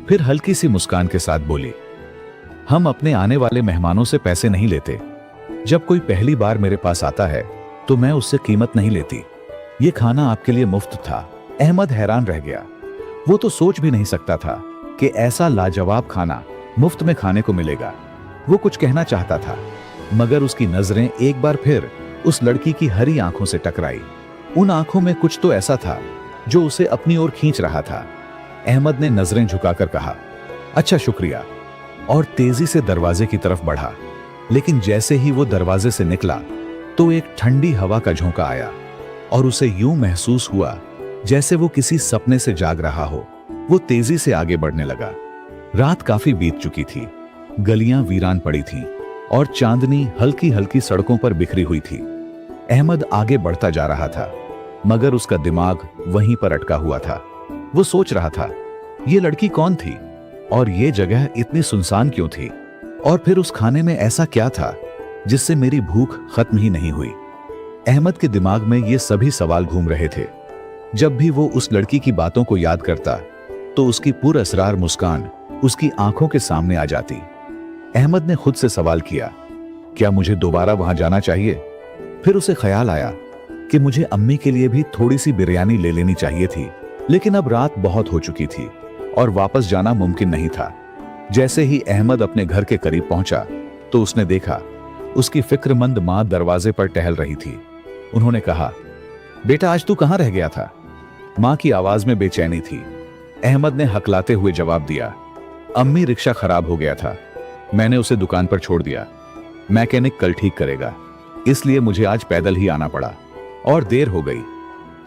फिर हल्की सी मुस्कान के साथ बोली, हम अपने आने वाले मेहमानों से पैसे नहीं लेते। जब कोई पहली बार मेरे पास आता है तो मैं उससे कीमत नहीं लेती। ये खाना आपके लिए मुफ्त था। अहमद हैरान रह गया। वो तो सोच भी नहीं सकता था कि ऐसा लाजवाब खाना मुफ्त में खाने को मिलेगा। वो कुछ कहना चाहता था, मगर उसकी नजरें एक बार फिर उस लड़की की हरी आंखों से टकराई। उन आंखों में कुछ तो ऐसा था जो उसे अपनी ओर खींच रहा था। अहमद ने नजरें झुकाकर कहा, अच्छा शुक्रिया, और तेजी से दरवाजे की तरफ बढ़ा। लेकिन जैसे ही वो दरवाजे से निकला तो एक ठंडी हवा का झोंका आया और उसे यूं महसूस हुआ जैसे वो किसी सपने से जाग रहा हो। वो तेजी से आगे बढ़ने लगा। रात काफी बीत चुकी थी, गलियां वीरान पड़ी थीं और चांदनी हल्की हल्की सड़कों पर बिखरी हुई थी। अहमद आगे बढ़ता जा रहा था, मगर उसका दिमाग वहीं पर अटका हुआ था। वो सोच रहा था, ये लड़की कौन थी और ये जगह इतनी सुनसान क्यों थी, और फिर उस खाने में ऐसा क्या था जिससे मेरी भूख खत्म ही नहीं हुई। अहमद के दिमाग में ये सभी सवाल घूम रहे थे। जब भी वो उस लड़की की बातों को याद करता तो उसकी पुरअसरार मुस्कान उसकी आंखों के सामने आ जाती। अहमद ने खुद से सवाल किया, क्या मुझे दोबारा वहां जाना चाहिए? फिर उसे ख्याल आया कि मुझे अम्मी के लिए भी थोड़ी सी बिरयानी ले लेनी चाहिए थी, लेकिन अब रात बहुत हो चुकी थी और वापस जाना मुमकिन नहीं था। जैसे ही अहमद अपने घर के करीब पहुंचा तो उसने देखा उसकी फिक्रमंद मां दरवाजे पर टहल रही थी। उन्होंने कहा, बेटा आज तू कहां रह गया था? मां की आवाज में बेचैनी थी। अहमद ने हकलाते हुए जवाब दिया, अम्मी रिक्शा खराब हो गया था, मैंने उसे दुकान पर छोड़ दिया। मैकेनिक कल ठीक करेगा, इसलिए मुझे आज पैदल ही आना पड़ा और देर हो गई।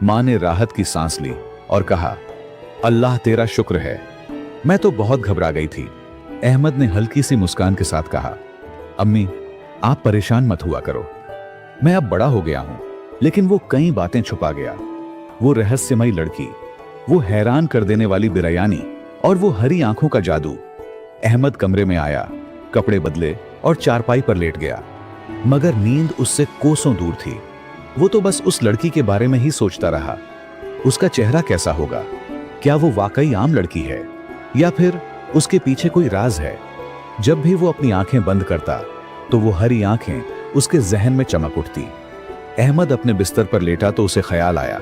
मां ने राहत की सांस ली और कहा, अल्लाह तेरा शुक्र है, मैं तो बहुत घबरा गई थी। अहमद ने हल्की सी मुस्कान के साथ कहा, अम्मी आप परेशान मत हुआ करो, मैं अब बड़ा हो गया हूं। लेकिन वो कई बातें छुपा गया। वो रहस्यमयी लड़की, वो हैरान कर देने वाली बिरयानी और वो हरी आंखों का जादू। अहमद कमरे में आया, कपड़े बदले और चारपाई पर लेट गया, मगर नींद उससे कोसों दूर थी। वो तो बस उस लड़की के बारे में ही सोचता रहा। उसका चेहरा कैसा होगा? क्या वो वाकई आम लड़की है या फिर उसके पीछे कोई राज है? जब भी वो अपनी आंखें बंद करता तो वो हरी आंखें उसके जहन में चमक उठती। अहमद अपने बिस्तर पर लेटा तो उसे ख्याल आया,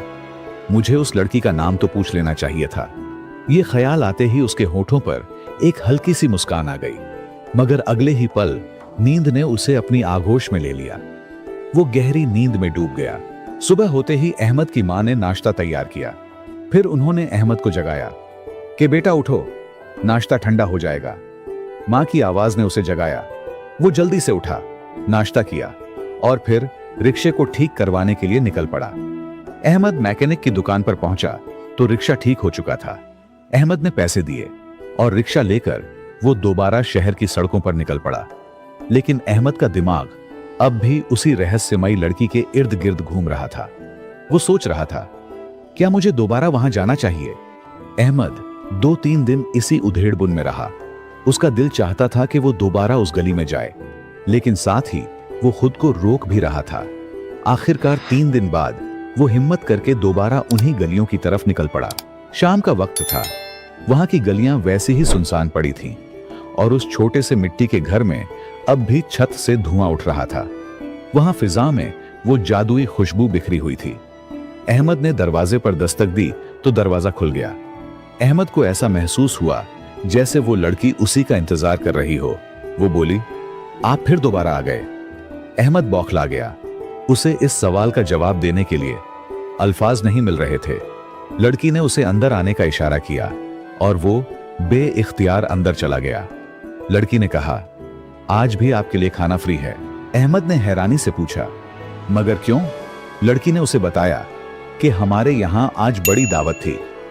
मुझे उस लड़की का नाम तो पूछ लेना चाहिए था। ये ख्याल आते ही उसके होठों पर एक हल्की सी मुस्कान आ गई, मगर अगले ही पल नींद ने उसे अपनी आगोश में ले लिया। वो गहरी नींद में डूब गया। सुबह होते ही अहमद की मां ने नाश्ता तैयार किया। फिर उन्होंने अहमद को जगाया कि बेटा उठो, नाश्ता ठंडा हो जाएगा। मां की आवाज ने उसे जगाया। वो जल्दी से उठा, नाश्ता किया और फिर रिक्शे को ठीक करवाने के लिए निकल पड़ा। अहमद मैकेनिक की दुकान पर पहुंचा तो रिक्शा ठीक हो चुका था। अहमद ने पैसे दिए और रिक्शा लेकर वो दोबारा शहर की सड़कों पर निकल पड़ा। लेकिन अहमद का दिमाग अब भी उसी रहस्यमयी लड़की के इर्द गिर्द घूम रहा था। वो सोच रहा था, क्या मुझे दोबारा वहां जाना चाहिए? अहमद 2-3 दिन इसी उधेड़बुन में रहा। उसका दिल चाहता था कि वो दोबारा उस गली में जाए, लेकिन साथ ही वो खुद को रोक भी रहा था। आखिरकार 3 दिन बाद वो हिम्मत करके दोबारा उन्हीं गलियों की तरफ निकल पड़ा। शाम का वक्त था। वहां की गलियां वैसी ही सुनसान पड़ी थीं और उस छोटे से मिट्टी के घर में अब भी छत से धुआं उठ रहा था। वहां फिजा में वो जादुई खुशबू बिखरी हुई थी। अहमद ने दरवाजे पर दस्तक दी तो दरवाजा खुल गया। अहमद को ऐसा महसूस हुआ जैसे वो लड़की उसी का इंतजार कर रही हो। वो बोली, आप फिर दोबारा आ गए। अहमद बौखला गया। उसे इस सवाल का जवाब देने के लिए अल्फाज नहीं मिल रहे थे। लड़की ने उसे अंदर आने का इशारा किया और वो बेइख्तियार अंदर चला गया। लड़की ने कहा, आज भी आपके लिए खाना फ्री है। अहमद ने हैरानी से पूछा, मगर क्यों? लड़की ने उसे बताया कि हमारे यहां आज बड़ी दावत थी